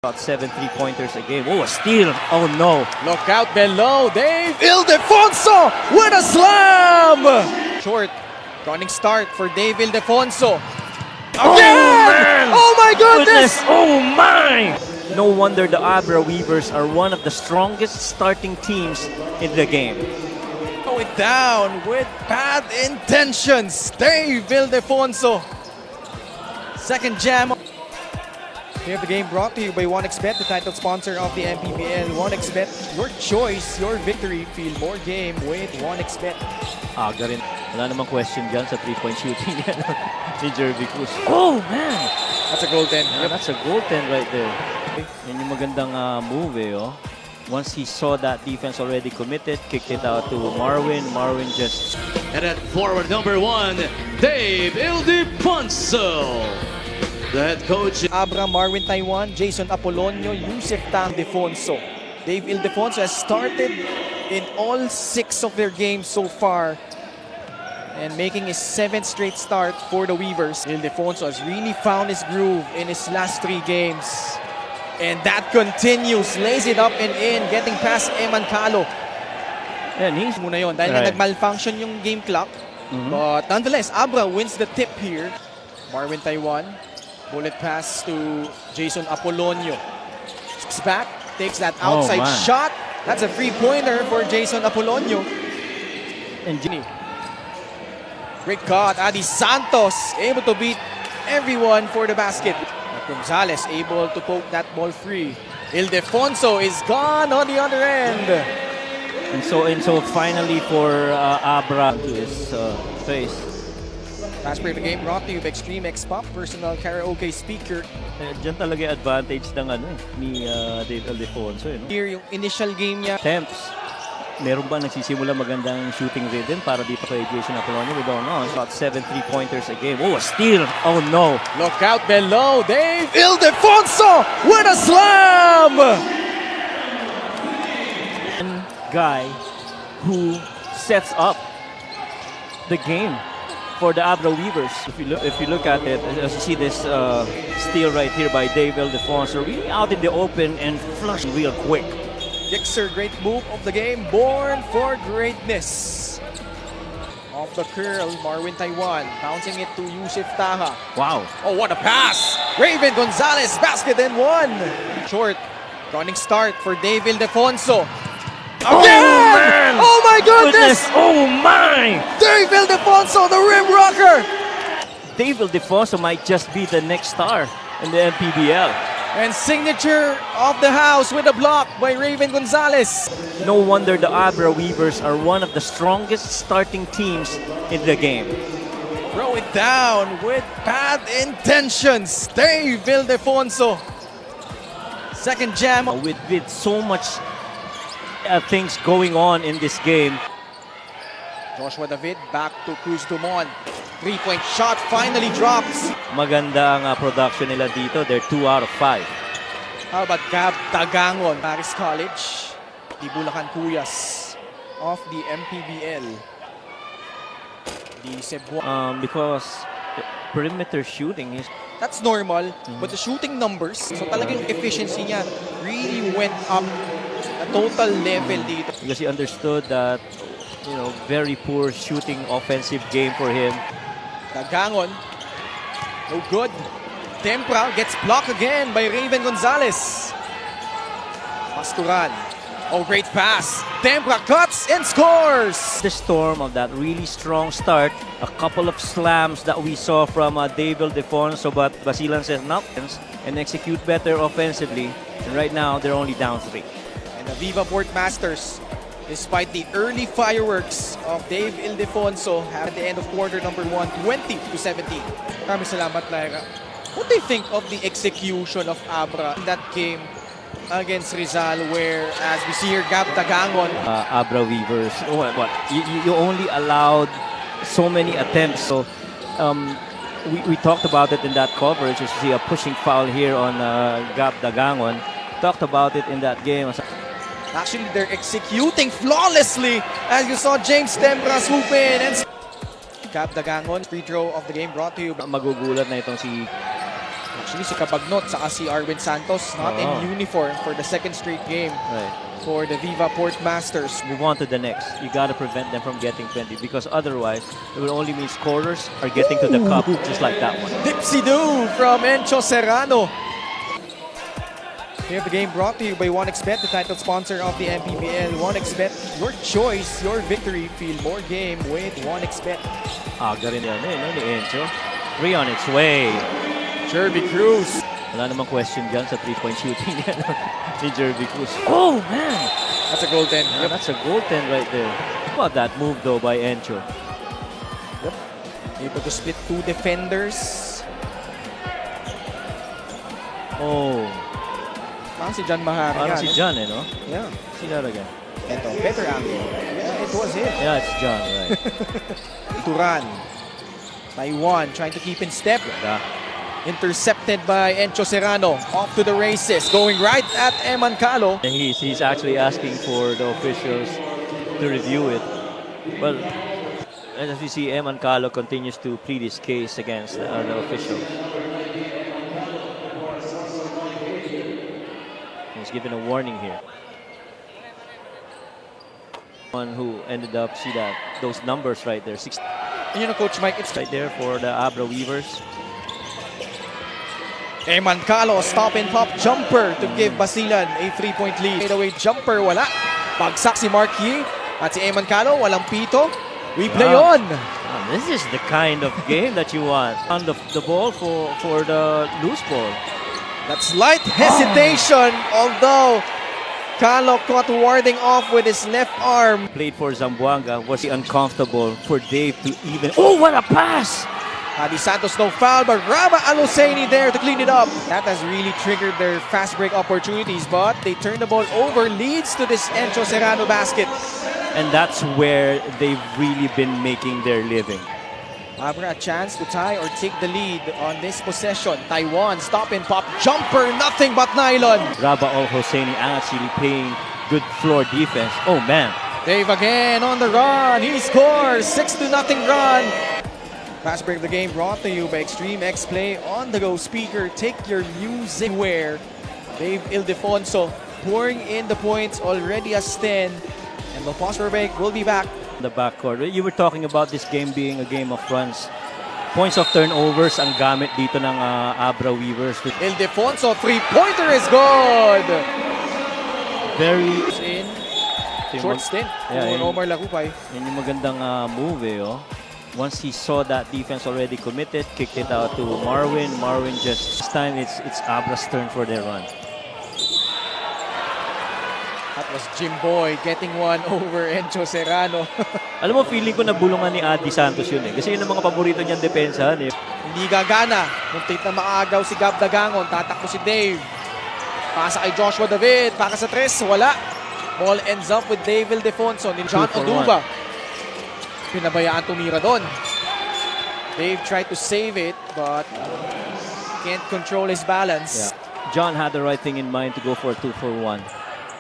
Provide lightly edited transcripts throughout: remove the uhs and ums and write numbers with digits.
About 7 3-pointers a game. Oh, a steal. Oh, no. Look out below. Dave Ildefonso with a slam. Short. Running start for Dave Ildefonso. Oh, man. Oh my goodness! Oh, my! No wonder the Abra Weavers are one of the strongest starting teams in the game. Going down with bad intentions. Dave Ildefonso. Second jam. We have the game brought to you by 1xBet, the title sponsor of the MPBL. 1xBet, your choice, your victory. Feel more game with 1xBet. Aga rin. Wala namang question dyan sa 3-point shooting ni Jervy Cruz. Oh, man! That's a goaltend. Yeah, that's a goaltend right there. Yan yung magandang move oh. Once he saw that defense already committed, kicked it out to Marwin. Marwin just... And at forward number 1, Dave Ildefonso. The head coach. Abra, Marwin Taiwan, Jason Apolonio, Yusef Ildefonso. Dave Ildefonso has started in all 6 of their games so far and making his 7th straight start for the Weavers. Ildefonso has really found his groove in his last 3 games. And that continues, lays it up and in, getting past Eman Calo. And he's... Muna yun, dahil nga nag-malfunction yung game clock. But nonetheless, Abra wins the tip here. Marwin Taiwan, bullet pass to Jason Apolonio. Steps back, takes that outside shot. That's a free-pointer for Jason Apolonio. And Ginny. Great cut, Adi Santos able to beat everyone for the basket. Gonzalez able to poke that ball free. Ildefonso is gone on the other end. And so finally for Abra to his face. Last play of the game brought to you by Extreme X Pop, personal karaoke speaker. Diyan talaga yung advantage ng ni Dave Ildefonso. No? Here yung initial game niya. Attempts. Meron ba nagsisimula magandang shooting rhythm para dito kay Jason Apolonio? We don't know. It's about 7 3-pointers a game. Oh, a steal! Oh, no! Look out below. Dave Ildefonso with a slam! One guy who sets up the game for the Abra Weavers. If you look at it, as you see this steal right here by Dave Ildefonso, really out in the open and flush real quick. Dixer, great move of the game, born for greatness. Off the curl, Marwin Taiwan, bouncing it to Yusef Taha. Wow. Oh, what a pass! Raven Gonzalez, basket and 1. Short, running start for Dave Ildefonso. Again! Man! Oh my goodness! Oh my! Dave Ildefonso, the rim rocker! Dave Ildefonso might just be the next star in the MPBL. And signature of the house with a block by Raven Gonzalez. No wonder the Abra Weavers are one of the strongest starting teams in the game. Throw it down with bad intentions. Dave Ildefonso. Second jam. With so much things going on in this game. Joshua David back to Cruz Dumont. 3-point shot finally drops. Maganda ang production nila dito. They're 2 out of 5. How about Gab Tagangon? Paris College. Di Bulacan Cuyas of the MPBL. The Cebuano. Because perimeter shooting is... That's normal, but the shooting numbers, so talagang efficiency niya really went up a total level dito. Because he understood that, you know, very poor shooting offensive game for him. Tagangon, no good. Tempra gets blocked again by Raven Gonzalez. Pasturan, oh great pass. Tempra cuts and scores. The storm of that really strong start, a couple of slams that we saw from Dave Ildefonso, but Basilan says nothing and execute better offensively. And right now, they're only down 3. And the Viva Port Masters, despite the early fireworks of Dave Ildefonso, at the end of quarter number 1, 20-17. Maraming salamat, Lyra. What do you think of the execution of Abra in that game against Rizal, where, as we see here, Gab Tagangon? Abra Weavers, what? You only allowed so many attempts. So we talked about it in that coverage. You see a pushing foul here on Gab Tagangon. Talked about it in that game. Actually, they're executing flawlessly, as you saw James Tempra swoop in. And Gab Tagangon, free throw of the game brought to you. Magugulat na itong si Actually, si Cabagnot saka si Arwin Santos not in uniform for the second straight game for the Viva Port Masters. Move on to the next. You got to prevent them from getting 20 because otherwise it will only mean scorers are getting to the cup just like that one. Dipsy-doo from Encho Serrano. We have the game brought to you by 1xBet, the title sponsor of the MPBL. 1xBet, your choice, your victory. Feel more game with 1xBet. Aga rin yan ni Encho. 3 on its way. Jerby Cruz. Wala namang question dyan sa 3-point shooting ni Jerby Cruz. Oh, man! That's a goaltend. Yeah, that's a goaltend right there. How about that move, though, by Encho? Yep. Able to split 2 defenders. Oh. Parang si John Mahari. Parang si John, no? Yeah. See that again. Ito, better angle. Yeah, it was it. Yeah, it's John, right. Turan. Taiwan trying to keep in step. Intercepted by Encho Serrano. Off to the races. Going right at Eman Calo. And he's actually asking for the officials to review it. Well, as you see, Eman Calo continues to plead his case against the officials. He's given a warning here. One who ended up, see that, those numbers right there. 6 You know, Coach Mike, it's right there for the Abra Weavers. Eman Calo, stop and pop jumper to give Basilan a 3-point lead. Fadeaway jumper, wala. Bagsak si Mark Yee at si Eman Calo, walang pito. We play on. This is the kind of game that you want. On the ball for the loose ball. That's light hesitation, although Calo caught warding off with his left arm. Played for Zamboanga. Was he uncomfortable for Dave to even... Oh, what a pass! Adi Santos no foul, but Rama Aluseni there to clean it up. That has really triggered their fast break opportunities, but they turn the ball over, leads to this Encho Serrano basket. And that's where they've really been making their living. Abra a chance to tie or take the lead on this possession. Taiwan, stop and pop jumper, nothing but nylon. Raba Al Hosseini actually playing good floor defense. Oh man. Dave again on the run. He scores 6-0 run. Fast break of the game brought to you by Extreme X Play on the go speaker. Take your music where. Dave Ildefonso pouring in the points, already as 10. And we'll pause for a break. We'll be back. The backcourt. You were talking about this game being a game of runs. Points of turnovers ang gamit dito ng Abra Weavers. Ildefonso, three-pointer is good. Very in short stint. Yeah, Omar Lacupay. Yan yung magandang move oh. Once he saw that defense already committed, kicked it out to Marwin. Marwin just, this time it's Abra's turn for their run. That was Jim Boy getting one over Encho Serrano. Alam mo, feeling ko nabulungan ni Adi Santos yun eh. Kasi yun ang mga paborito niyang depensahan eh. Hindi gagana. Muntik na maagaw si Gab Dagangon. Tatakbo si Dave. Pasa kay Joshua David. Paka sa tres. Wala. Ball ends up with Dave Ildefonso. Ni John Oduba. Pinabayaan tumira doon. Dave tried to save it but can't control his balance. Yeah. John had the right thing in mind to go for a 2-for-1.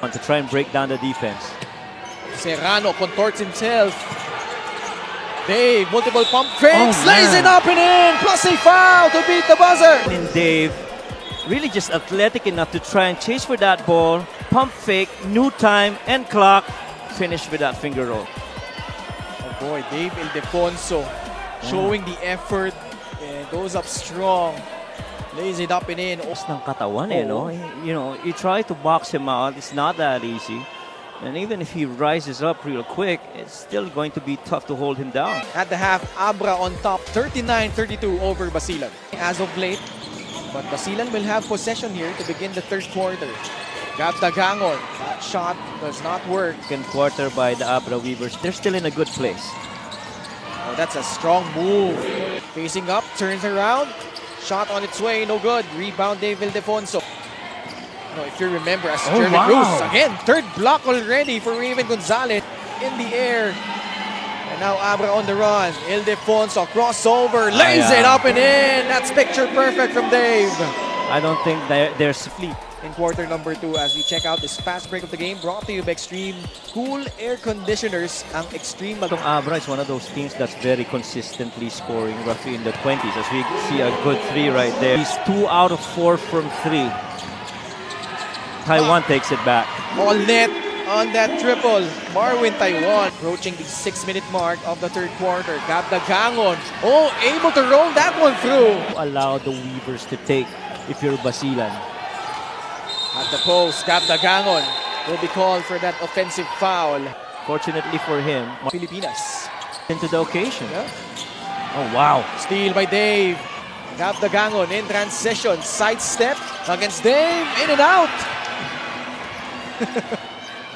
To try and break down the defense. Serrano contorts himself. Dave, multiple pump fakes, lays it up and in, plus a foul to beat the buzzer. And Dave, really just athletic enough to try and chase for that ball, pump fake, new time and clock, finish with that finger roll. Oh boy, Dave Ildefonso showing the effort, and goes up strong. Lays it up and in. Ng katawan eh, no? You know, you try to box him out, it's not that easy. And even if he rises up real quick, it's still going to be tough to hold him down. At the half, Abra on top, 39-32 over Basilan. As of late, but Basilan will have possession here to begin the third quarter. Gab Dagangon, that shot does not work. Second quarter by the Abra Weavers, they're still in a good place. Oh, that's a strong move. Facing up, turns around. Shot on its way, no good. Rebound, Dave Ildefonso. No, if you remember, as Jeremy Cruz, again, third block already for Raven Gonzalez in the air. And now Abra on the run. Ildefonso, crossover, lays it up and in. That's picture perfect from Dave. I don't think there's fleet. in quarter number 2 as we check out this fast break of the game brought to you by Extreme Cool Air Conditioners. Ang Extreme Itong Abra is one of those teams that's very consistently scoring roughly in the 20s as we see a good 3 right there. He's 2 out of 4 from 3. Taiwan takes it back. all net on that triple. Marwin Taiwan approaching the 6-minute mark of the third quarter. Gabdagangon, able to roll that one through. Allow the Weavers to take if you're Basilan. At the post, Gabdagangon will be called for that offensive foul. Fortunately for him, Pilipinas. into the occasion. Yeah. Oh, wow. Steal by Dave. Gabdagangon in transition. Sidestep against Dave. In and out.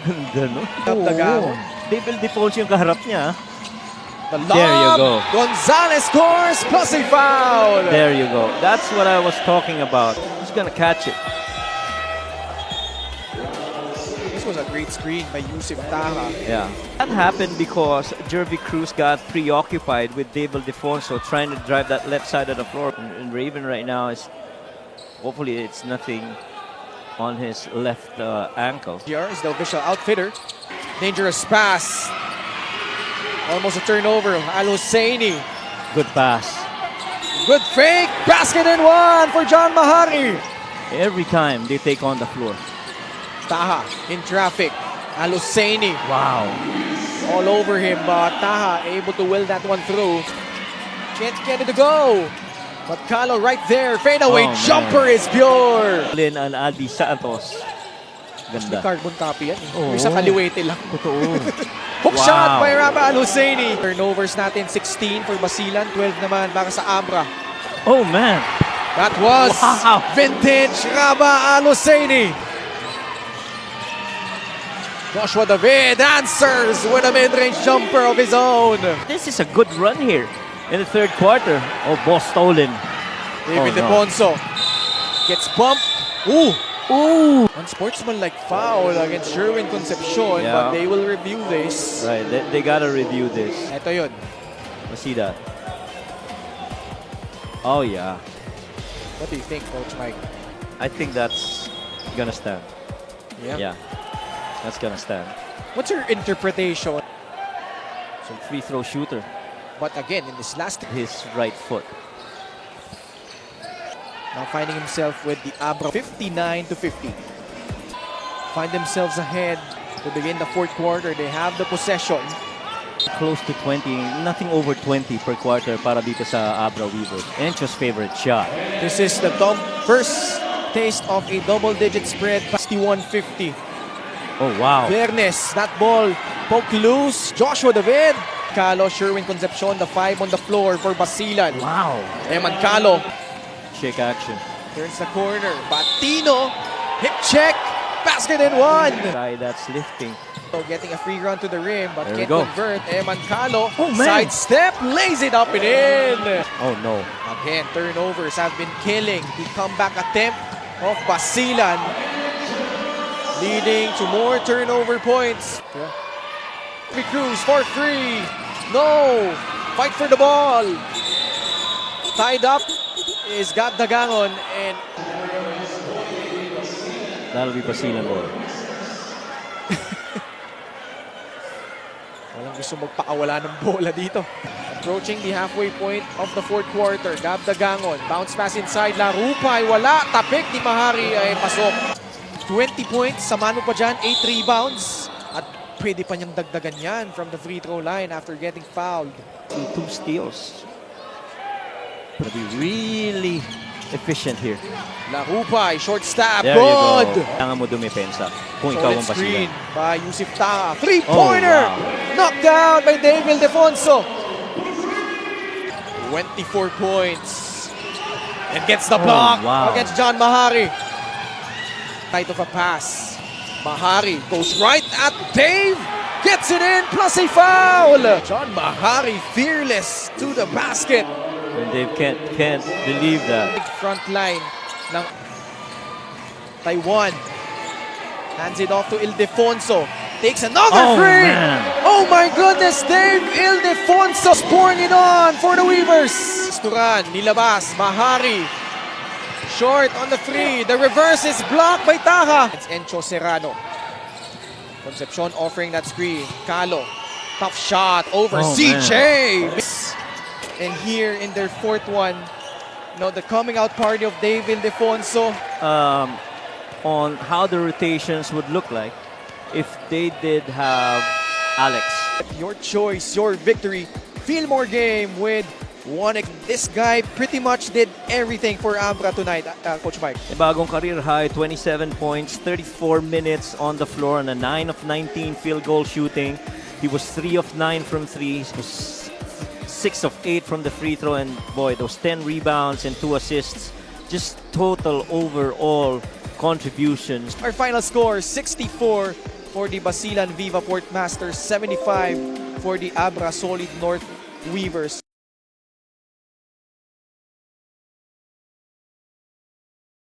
Ganda, no? Gabdagangon. Dave Ildefonso yung kaharap niya. The lob. There you go. Gonzalez scores plus a foul. There you go. That's what I was talking about. He's gonna catch it. This was a great screen by Yusuf Taha. Yeah. That happened because Jervy Cruz got preoccupied with Dave Ildefonso trying to drive that left side of the floor. And Raven right now is, hopefully it's nothing on his left ankle. Here is the official outfitter. Dangerous pass. Almost a turnover. Al Husseini. Good pass. Good fake. Basket and one for John Mahari. Every time they take on the floor. Taha in traffic. Al Husseini Wow. all over him, but Taha able to will that one through. Can't get it to go. But Calo right there. Fadeaway Oh, man. jumper is pure. Lynn and Aldi Santos. May Ganda. carbon copy yan. Oo. Yung sa kaliwete lang. Totoo. Hook Wow. shot by Raba Al Husseini. Turnovers natin 16 for Basilan, 12 naman para sa Abra. Oh, man. That was Wow. vintage Raba Al Husseini. Joshua David answers with a mid-range jumper of his own. This is a good run here in the third quarter. Oh, ball stolen. David Oh, no. Deponso gets bumped. Ooh! Ooh. Unsportsmanlike foul against Sherwin Concepcion, Yeah. but they will review this. Right, they gotta review this. Ito yun. Let's see that. Oh, yeah. What do you think, Coach Mike? I think that's gonna stand. Yeah, that's gonna stand. What's your interpretation? So free throw shooter, But again, in this last, his right foot. now finding himself with the Abra 59-50. Find themselves ahead to begin the fourth quarter. They have the possession. Close to 20, nothing over 20 per quarter para dito sa Abra Weavers. Encho's favorite shot. This is the first taste of a double-digit spread, 61-50. Oh, wow. Fairness, that ball poke loose. Joshua David. Calo, Sherwin Concepcion, the 5 on the floor for Basilan. Wow. Eman Calo Shake action. turns the corner. Batino, hip check, basket and one. Guy that's lifting. So getting a free run to the rim, but There we can't go. convert. Eman Calo, Oh, man. sidestep, lays it up and in. Oh, no. Again, turnovers have been killing the comeback attempt of Basilan, leading to more turnover points. Cruz for 3. No! Fight for the ball. Tied up is Gabdagangon and That'll be Basilan ball. walang gusto magpakawala ng bola dito. Approaching the halfway point of the fourth quarter. Gabdagangon, bounce pass inside. Larupay, wala. Tapik ni Mahari ay pasok. 20 points, sama mo pa dyan, 8 rebounds. At pwede pa niyang dagdagan yan from the free throw line after getting fouled. 2 steals. Gonna be really efficient here. Larupay, short stab, There you good! go. Kailangan mo dumipensa kung ikaw Solid ang screen Basilan. by Yusuf Taha. Three-pointer! Oh, wow. Knocked down by David Defonso. 24 points. And gets the block wow. against John Mahari. Tight of a pass. Mahari goes right at Dave. Gets it in, plus a foul. John Mahari fearless to the basket. And they can't believe that. Big front line ng Taiwan. Hands it off to Ildefonso. Takes another Oh, free. man. Oh my goodness, Dave Ildefonso pouring it on for the Weavers. Turan, nilabas, Mahari. Short on the free. The reverse is blocked by Taha. It's Encho Serrano. Concepcion offering that screen. Calo. Tough shot over CJ. And here in their fourth one, the coming out party of Dave Ildefonso. On how the rotations would look like if they did have Alex. Your choice, your victory. Fillmore game with one. This guy pretty much did everything for Abra tonight, Coach Mike. Bagong career high, 27 points, 34 minutes on the floor, and a 9 of 19 field goal shooting. He was 3 of 9 from 3. He was 6 of 8 from the free throw, and boy, those 10 rebounds and 2 assists. Just total overall contributions. Our final score, 64 for the Basilan Viva Port Masters, 75 for the Abra Solid North Weavers.